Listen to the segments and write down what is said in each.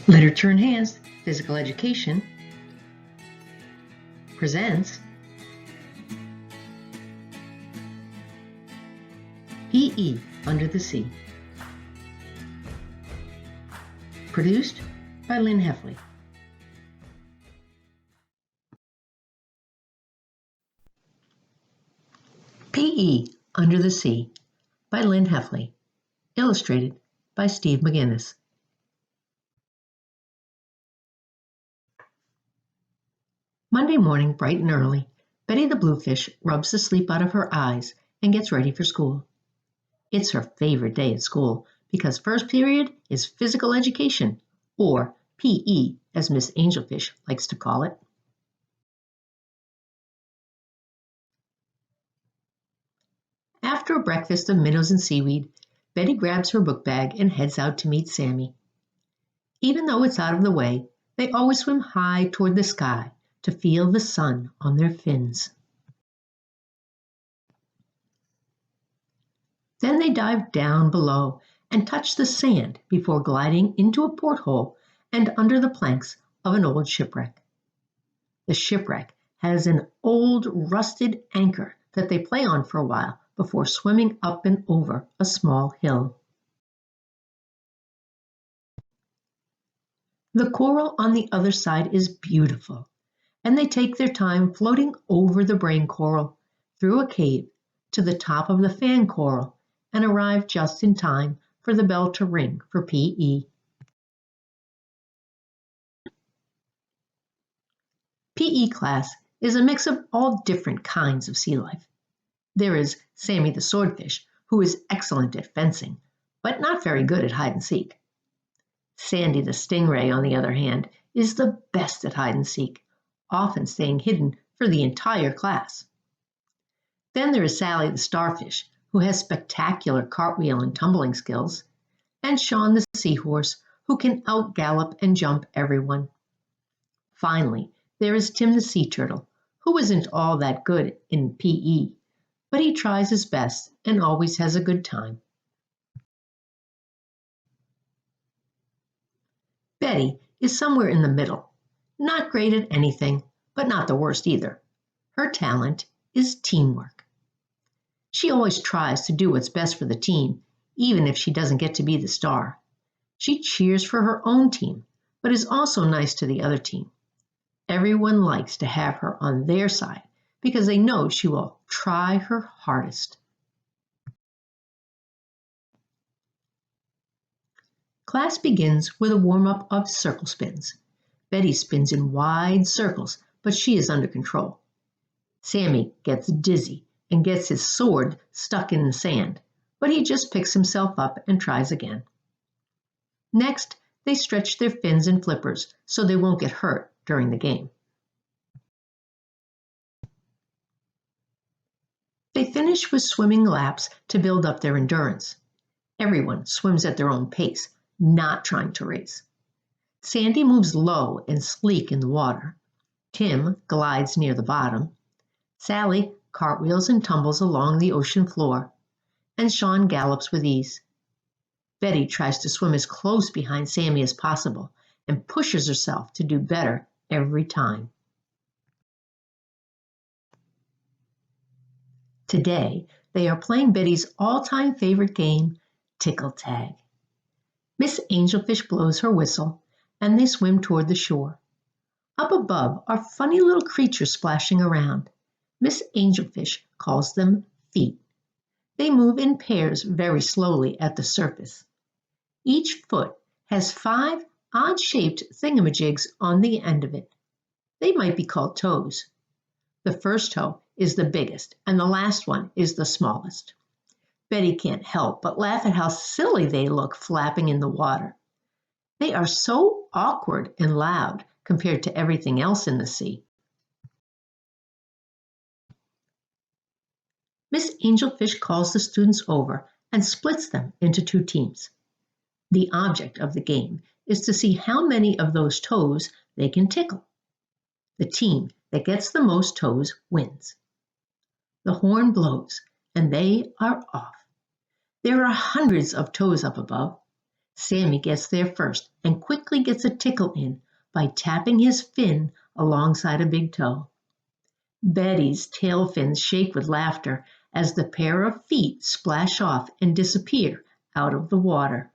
Literature Enhanced Physical Education presents PE Under the Sea. Produced by Lynn Hefele. PE Under the Sea by Lynn Hefele. Illustrated by Steve McGinnis. Monday morning, bright and early, Betty the Bluefish rubs the sleep out of her eyes and gets ready for school. It's her favorite day at school because first period is physical education, or PE, as Miss Angelfish likes to call it. After a breakfast of minnows and seaweed, Betty grabs her book bag and heads out to meet Sammy. Even though it's out of the way, they always swim high toward the sky to feel the sun on their fins. Then they dive down below and touch the sand before gliding into a porthole and under the planks of an old shipwreck. The shipwreck has an old rusted anchor that they play on for a while before swimming up and over a small hill. The coral on the other side is beautiful, and they take their time floating over the brain coral, through a cave, to the top of the fan coral, and arrive just in time for the bell to ring for PE. PE class is a mix of all different kinds of sea life. There is Sammy the Swordfish, who is excellent at fencing, but not very good at hide and seek. Sandy the Stingray, on the other hand, is the best at hide and seek, often staying hidden for the entire class. Then there is Sally the Starfish, who has spectacular cartwheel and tumbling skills, and Sean the Seahorse, who can outgallop and jump everyone. Finally, there is Tim the Sea Turtle, who isn't all that good in PE, but he tries his best and always has a good time. Betty is somewhere in the middle, not great at anything, but not the worst either. Her talent is teamwork. She always tries to do what's best for the team, even if she doesn't get to be the star. She cheers for her own team, but is also nice to the other team. Everyone likes to have her on their side because they know she will try her hardest. Class begins with a warm-up of circle spins. Betty spins in wide circles, but she is under control. Sammy gets dizzy and gets his sword stuck in the sand, but he just picks himself up and tries again. Next, they stretch their fins and flippers so they won't get hurt during the game. They finish with swimming laps to build up their endurance. Everyone swims at their own pace, not trying to race. Sandy moves low and sleek in the water. Tim glides near the bottom. Sally cartwheels and tumbles along the ocean floor, and Sean gallops with ease. Betty tries to swim as close behind Sammy as possible and pushes herself to do better every time. Today, they are playing Betty's all-time favorite game, Tickle Tag. Miss Angelfish blows her whistle, and they swim toward the shore. Up above are funny little creatures splashing around. Miss Angelfish calls them feet. They move in pairs very slowly at the surface. Each foot has 5 odd-shaped thingamajigs on the end of it. They might be called toes. The first toe is the biggest, and the last one is the smallest. Betty can't help but laugh at how silly they look flapping in the water. They are so awkward and loud compared to everything else in the sea. Miss Angelfish calls the students over and splits them into 2 teams. The object of the game is to see how many of those toes they can tickle. The team that gets the most toes wins. The horn blows, and they are off. There are hundreds of toes up above. Sammy gets there first and quickly gets a tickle in by tapping his fin alongside a big toe. Betty's tail fins shake with laughter as the pair of feet splash off and disappear out of the water.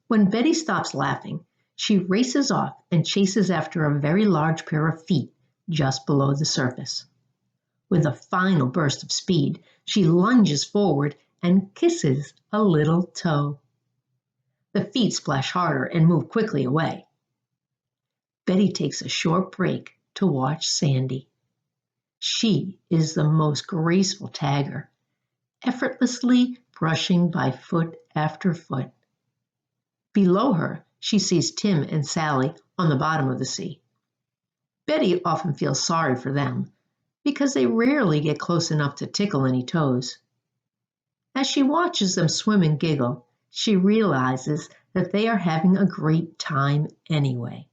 When Betty stops laughing, she races off and chases after a very large pair of feet just below the surface. With a final burst of speed, she lunges forward and kisses a little toe. The feet splash harder and move quickly away. Betty takes a short break to watch Sandy. She is the most graceful tagger, effortlessly brushing by foot after foot. Below her, she sees Tim and Sally on the bottom of the sea. Betty often feels sorry for them because they rarely get close enough to tickle any toes. As she watches them swim and giggle, she realizes that they are having a great time anyway.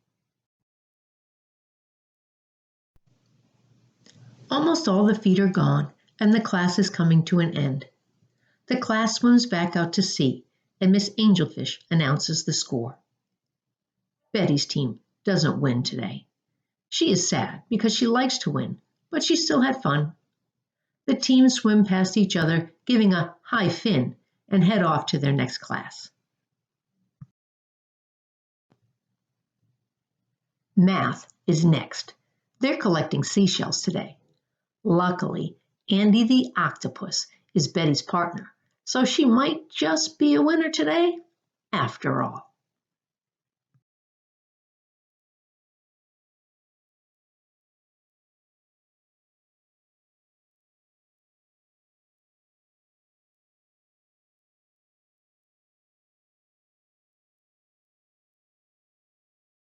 Almost all the feet are gone, and the class is coming to an end. The class swims back out to sea, and Miss Angelfish announces the score. Betty's team doesn't win today. She is sad because she likes to win, but she still had fun. The teams swim past each other, giving a high fin, and head off to their next class. Math is next. They're collecting seashells today. Luckily, Andy the octopus is Betty's partner, so she might just be a winner today after all.